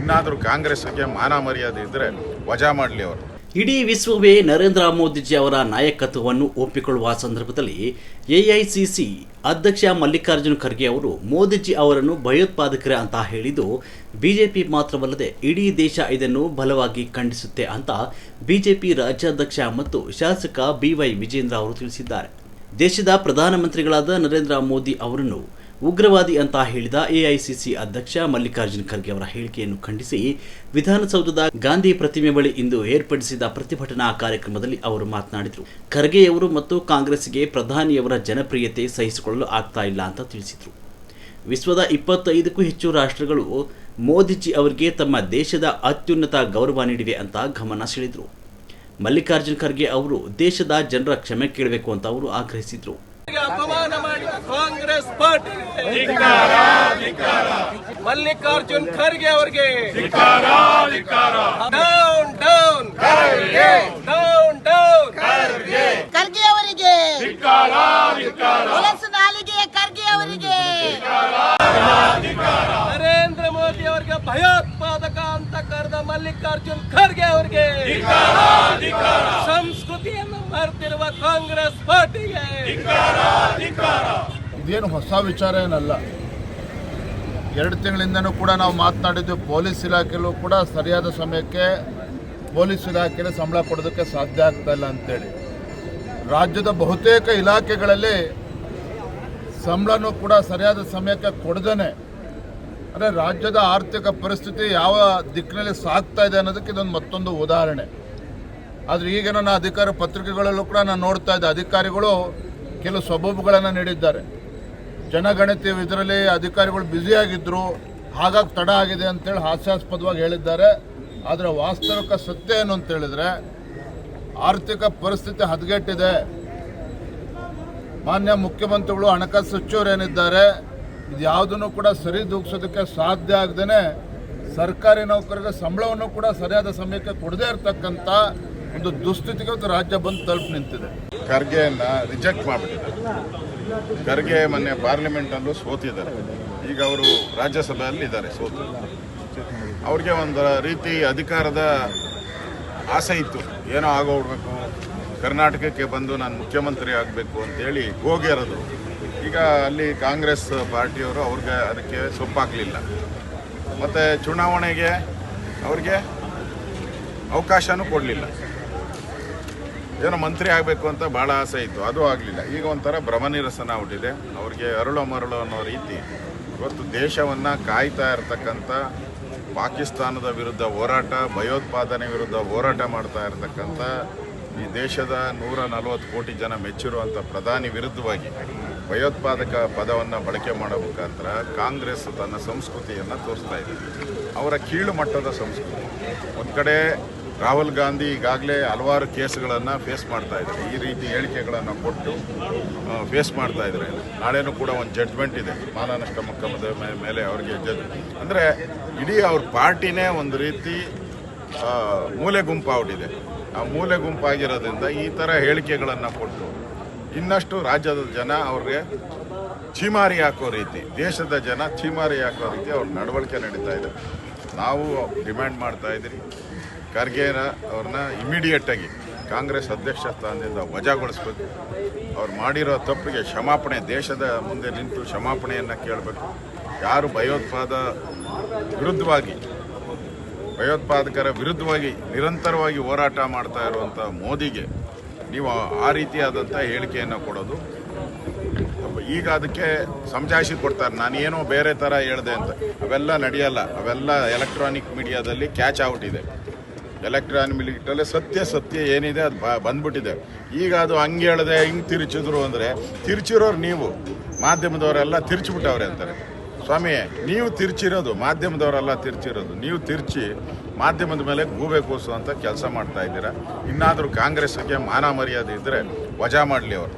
ಇನ್ನಾದರೂ ಕಾಂಗ್ರೆಸ್ಗೆ ಮಾನ ಮರ್ಯಾದೆ ಇದ್ದರೆ ವಜಾ ಮಾಡಲಿ ಅವರು. ಇಡೀ ವಿಶ್ವವೇ ನರೇಂದ್ರ ಮೋದಿಜಿ ಅವರ ನಾಯಕತ್ವವನ್ನು ಒಪ್ಪಿಕೊಳ್ಳುವ ಸಂದರ್ಭದಲ್ಲಿ ಎಐಸಿಸಿ ಅಧ್ಯಕ್ಷ ಮಲ್ಲಿಕಾರ್ಜುನ ಖರ್ಗೆ ಅವರು ಮೋದಿಜಿ ಅವರನ್ನು ಭಯೋತ್ಪಾದಕರೇ ಅಂತ ಹೇಳಿದ್ದು ಬಿಜೆಪಿ ಮಾತ್ರವಲ್ಲದೆ ಇಡೀ ದೇಶ ಇದನ್ನು ಬಲವಾಗಿ ಖಂಡಿಸುತ್ತೆ ಅಂತ ಬಿಜೆಪಿ ರಾಜ್ಯಾಧ್ಯಕ್ಷ ಮತ್ತು ಶಾಸಕ ಬಿವೈ ವಿಜೇಂದ್ರ ಅವರು ತಿಳಿಸಿದ್ದಾರೆ. ದೇಶದ ಪ್ರಧಾನಮಂತ್ರಿಗಳಾದ ನರೇಂದ್ರ ಮೋದಿ ಅವರನ್ನು ಉಗ್ರವಾದಿ ಅಂತ ಹೇಳಿದ ಎಐಸಿಸಿ ಅಧ್ಯಕ್ಷ ಮಲ್ಲಿಕಾರ್ಜುನ ಖರ್ಗೆ ಅವರ ಹೇಳಿಕೆಯನ್ನು ಖಂಡಿಸಿ ವಿಧಾನಸೌಧದ ಗಾಂಧಿ ಪ್ರತಿಮೆ ಬಳಿ ಇಂದು ಏರ್ಪಡಿಸಿದ ಪ್ರತಿಭಟನಾ ಕಾರ್ಯಕ್ರಮದಲ್ಲಿ ಅವರು ಮಾತನಾಡಿದರು. ಖರ್ಗೆಯವರು ಮತ್ತು ಕಾಂಗ್ರೆಸ್ಗೆ ಪ್ರಧಾನಿಯವರ ಜನಪ್ರಿಯತೆ ಸಹಿಸಿಕೊಳ್ಳಲು ಆಗ್ತಾ ಇಲ್ಲ ಅಂತ ತಿಳಿಸಿದರು. ವಿಶ್ವದ 25ಕ್ಕೂ ಹೆಚ್ಚು ರಾಷ್ಟ್ರಗಳು ಮೋದಿಜಿ ಅವರಿಗೆ ತಮ್ಮ ದೇಶದ ಅತ್ಯುನ್ನತ ಗೌರವ ನೀಡಿವೆ ಅಂತ ಗಮನ ಸೆಳೆದರು. ಮಲ್ಲಿಕಾರ್ಜುನ ಖರ್ಗೆ ಅವರು ದೇಶದ ಜನರ ಕ್ಷಮೆ ಕೇಳಬೇಕು ಅಂತ ಅವರು ಆಗ್ರಹಿಸಿದರು. ಅಪಮಾನ ಮಾಡಿದ ಕಾಂಗ್ರೆಸ್ ಪಾರ್ಟಿ ಮಲ್ಲಿಕಾರ್ಜುನ್ ಖರ್ಗೆ ಅವರಿಗೆ down down down down Kharge ಅವರಿಗೆ ನಾಲಿಗೆ ಖರ್ಗೆ ಅವರಿಗೆ ನರೇಂದ್ರ ಮೋದಿ ಅವರಿಗೆ ಭಯೋತ್ಪಾದಕ ಅಂತ ಕರೆದ ಮಲ್ಲಿಕಾರ್ಜುನ್ ಖರ್ಗೆ ಅವರಿಗೆ ಸಂಸ್ಕೃತಿಯನ್ನು ಮರೆತಿರುವ ಕಾಂಗ್ರೆಸ್ ಪಾರ್ಟಿಗೆ ಇದೇನು ಹೊಸ ವಿಚಾರ ಏನಲ್ಲ. 2 ತಿಂಗಳಿಂದನೂ ಕೂಡ ನಾವು ಮಾತನಾಡಿದ್ದು ಪೊಲೀಸ್ ಇಲಾಖೆಯಲ್ಲೂ ಕೂಡ ಸರಿಯಾದ ಸಮಯಕ್ಕೆ ಪೊಲೀಸ್ ಇಲಾಖೆಗೆ ಸಂಬಳ ಕೊಡೋದಕ್ಕೆ ಸಾಧ್ಯ ಆಗ್ತಾ ಇಲ್ಲ ಅಂತೇಳಿ ರಾಜ್ಯದ ಬಹುತೇಕ ಇಲಾಖೆಗಳಲ್ಲಿ ಸಂಬಳನೂ ಕೂಡ ಸರಿಯಾದ ಸಮಯಕ್ಕೆ ಕೊಡದೇನೆ ಅಂದರೆ ರಾಜ್ಯದ ಆರ್ಥಿಕ ಪರಿಸ್ಥಿತಿ ಯಾವ ದಿಕ್ಕಿನಲ್ಲಿ ಸಾಗ್ತಾ ಇದೆ ಅನ್ನೋದಕ್ಕೆ ಇದೊಂದು ಮತ್ತೊಂದು ಉದಾಹರಣೆ. ಆದರೆ ಈಗ ನನ್ನ ಅಧಿಕಾರ ಪತ್ರಿಕೆಗಳಲ್ಲೂ ಕೂಡ ನಾನು ನೋಡ್ತಾ ಇದ್ದೆ, ಅಧಿಕಾರಿಗಳು ಕೆಲವು ಸಬೂಬುಗಳನ್ನು ನೀಡಿದ್ದಾರೆ. ಜನಗಣತಿ ಇದರಲ್ಲಿ ಅಧಿಕಾರಿಗಳು ಬ್ಯುಸಿಯಾಗಿದ್ದರು, ಹಾಗಾಗಿ ತಡ ಆಗಿದೆ ಅಂತೇಳಿ ಹಾಸ್ಯಾಸ್ಪದವಾಗಿ ಹೇಳಿದ್ದಾರೆ. ಆದರೆ ವಾಸ್ತವಿಕ ಸತ್ಯ ಏನು ಅಂತ ಹೇಳಿದರೆ ಆರ್ಥಿಕ ಪರಿಸ್ಥಿತಿ ಹದಗೆಟ್ಟಿದೆ. ಮಾನ್ಯ ಮುಖ್ಯಮಂತ್ರಿಗಳು, ಹಣಕಾಸು ಸಚಿವರು ಏನಿದ್ದಾರೆ, ಇದು ಯಾವುದನ್ನು ಕೂಡ ಸರಿದೂಗಿಸೋದಕ್ಕೆ ಸಾಧ್ಯ ಆಗದೇ ಸರ್ಕಾರಿ ನೌಕರರಿಗೆ ಸಂಬಳವನ್ನು ಕೂಡ ಸರಿಯಾದ ಸಮಯಕ್ಕೆ ಕೊಡದೇ ಇರತಕ್ಕಂಥ ಒಂದು ದುಸ್ಥಿತಿಗೆ ರಾಜ್ಯ ಬಂದು ತಲುಪಿ ನಿಂತಿದೆ. ಖರ್ಗೆಯನ್ನ ರಿಜೆಕ್ಟ್ ಮಾಡಿಬಿಟ್ಟಿದ್ದಾರೆ. ಖರ್ಗೆ ಮೊನ್ನೆ ಪಾರ್ಲಿಮೆಂಟಲ್ಲೂ ಸೋತಿದ್ದಾರೆ. ಈಗ ಅವರು ರಾಜ್ಯಸಭೆಯಲ್ಲಿ ಇದ್ದಾರೆ ಸೋತು. ಅವ್ರಿಗೆ ಒಂದು ರೀತಿ ಅಧಿಕಾರದ ಆಸೆ ಇತ್ತು, ಏನೋ ಆಗೋಗ್ಬೇಕು, ಕರ್ನಾಟಕಕ್ಕೆ ಬಂದು ನಾನು ಮುಖ್ಯಮಂತ್ರಿ ಆಗಬೇಕು ಅಂತೇಳಿ ಹೋಗಿರೋದು. ಈಗ ಅಲ್ಲಿ ಕಾಂಗ್ರೆಸ್ ಪಾರ್ಟಿಯವರು ಅವ್ರಿಗೆ ಅದಕ್ಕೆ ಸೊಪ್ಪಾಗಲಿಲ್ಲ. ಮತ್ತು ಚುನಾವಣೆಗೆ ಅವ್ರಿಗೆ ಅವಕಾಶನೂ ಕೊಡಲಿಲ್ಲ. ಏನೋ ಮಂತ್ರಿ ಆಗಬೇಕು ಅಂತ ಭಾಳ ಆಸೆ ಇತ್ತು, ಅದು ಆಗಲಿಲ್ಲ. ಈಗ ಒಂಥರ ಭ್ರಮನಿರಸನ ಆಗ್ಬಿಟ್ಟಿದೆ ಅವ್ರಿಗೆ. ಅರಳು ಮರಳು ಅನ್ನೋ ರೀತಿ ಇವತ್ತು ದೇಶವನ್ನು ಕಾಯ್ತಾ ಇರತಕ್ಕಂಥ ಪಾಕಿಸ್ತಾನದ ವಿರುದ್ಧ ಹೋರಾಟ, ಭಯೋತ್ಪಾದನೆ ವಿರುದ್ಧ ಹೋರಾಟ ಮಾಡ್ತಾ ಇರತಕ್ಕಂಥ ಈ ದೇಶದ 140 ಕೋಟಿ ಜನ ಮೆಚ್ಚಿರುವಂಥ ಪ್ರಧಾನಿ ವಿರುದ್ಧವಾಗಿ ಭಯೋತ್ಪಾದಕ ಪದವನ್ನು ಬಳಕೆ ಮಾಡೋ ಮುಖಾಂತರ ಕಾಂಗ್ರೆಸ್ ತನ್ನ ಸಂಸ್ಕೃತಿಯನ್ನು ತೋರಿಸ್ತಾ ಇದೆ. ಅವರ ಕೀಳು ಮಟ್ಟದ ಸಂಸ್ಕೃತಿ. ಒಂದು ಕಡೆ ರಾಹುಲ್ ಗಾಂಧಿ ಈಗಾಗಲೇ ಹಲವಾರು ಕೇಸ್ಗಳನ್ನು ಫೇಸ್ ಮಾಡ್ತಾ ಇದ್ದಾರೆ, ಈ ರೀತಿ ಹೇಳಿಕೆಗಳನ್ನು ಕೊಟ್ಟು ಫೇಸ್ ಮಾಡ್ತಾ ಇದ್ದಾರೆ. ನಾಳೆನೂ ಕೂಡ ಒಂದು ಜಡ್ಜ್ಮೆಂಟ್ ಇದೆ ಮಾನನಷ್ಟ ಮೊಕದ್ದಮದ ಮೇಲೆ ಅವರಿಗೆ ಅಂದರೆ ಇಡೀ ಅವ್ರ ಪಾರ್ಟಿನೇ ಒಂದು ರೀತಿ ಮೂಲೆ ಗುಂಪಾಗ್ಬಿಟ್ಟಿದೆ. ಆ ಮೂಲೆ ಗುಂಪಾಗಿರೋದ್ರಿಂದ ಈ ಥರ ಹೇಳಿಕೆಗಳನ್ನು ಕೊಟ್ಟು ಇನ್ನಷ್ಟು ರಾಜ್ಯದ ಜನ ಅವ್ರಿಗೆ ಛೀಮಾರಿ ಹಾಕೋ ರೀತಿ, ದೇಶದ ಜನ ಛೀಮಾರಿ ಹಾಕೋ ರೀತಿ ಅವ್ರ ನಡವಳಿಕೆ ನಡೀತಾ ಇದೆ. ನಾವು ಡಿಮ್ಯಾಂಡ್ ಮಾಡ್ತಾ ಇದ್ದೀರಿ, ಖರ್ಗೆನ ಅವ್ರನ್ನ ಇಮಿಡಿಯೇಟಾಗಿ ಕಾಂಗ್ರೆಸ್ ಅಧ್ಯಕ್ಷ ಸ್ಥಾನದಿಂದ ವಜಾಗೊಳಿಸ್ಬೇಕು. ಅವ್ರು ಮಾಡಿರೋ ತಪ್ಪಿಗೆ ಕ್ಷಮಾಪಣೆ, ದೇಶದ ಮುಂದೆ ನಿಂತು ಕ್ಷಮಾಪಣೆಯನ್ನು ಕೇಳಬೇಕು. ಯಾರು ಭಯೋತ್ಪಾದಕರ ವಿರುದ್ಧವಾಗಿ ನಿರಂತರವಾಗಿ ಹೋರಾಟ ಮಾಡ್ತಾ ಇರುವಂಥ ಮೋದಿಗೆ ನೀವು ಆ ರೀತಿಯಾದಂಥ ಹೇಳಿಕೆಯನ್ನು ಕೊಡೋದು, ಈಗ ಅದಕ್ಕೆ ಸಮಜಾಯಿಷಿ ಕೊಡ್ತಾರೆ, ನಾನೇನೋ ಬೇರೆ ಥರ ಹೇಳಿದೆ ಅಂತ. ಅವೆಲ್ಲ ನಡೆಯಲ್ಲ. ಅವೆಲ್ಲ ಎಲೆಕ್ಟ್ರಾನಿಕ್ ಮೀಡಿಯಾದಲ್ಲಿ ಕ್ಯಾಚ್ ಔಟ್ ಇದೆ. ಎಲೆಕ್ಟ್ರಾನಿಕ್ ಮೀಡಿಯಾದಲ್ಲಿ ಸತ್ಯ ಏನಿದೆ ಅದು ಬಂದ್ಬಿಟ್ಟಿದೆ. ಈಗ ಅದು ಹಂಗೆ ಹೇಳಿದೆ, ಹಿಂಗೆ ತಿರುಚಿದ್ರು ಅಂದರೆ ತಿರುಚಿರೋರು ನೀವು, ಮಾಧ್ಯಮದವರೆಲ್ಲ ತಿರುಚಿಬಿಟ್ಟವ್ರೆ ಅಂತಾರೆ. ಸ್ವಾಮಿ, ನೀವು ತಿರ್ಚಿರೋದು, ಮಾಧ್ಯಮದವರೆಲ್ಲ ತಿರ್ಚಿರೋದು, ನೀವು ತಿರ್ಚಿ ಮಾಧ್ಯಮದ ಮೇಲೆ ಗೂಬೆ ಕೂಸುವಂಥ ಕೆಲಸ ಮಾಡ್ತಾ ಇದ್ದೀರಾ. ಇನ್ನಾದರೂ ಕಾಂಗ್ರೆಸ್ಗೆ ಮಾನ ಮರ್ಯಾದೆ ಇದ್ದರೆ ವಜಾ ಮಾಡಲಿ ಅವರು.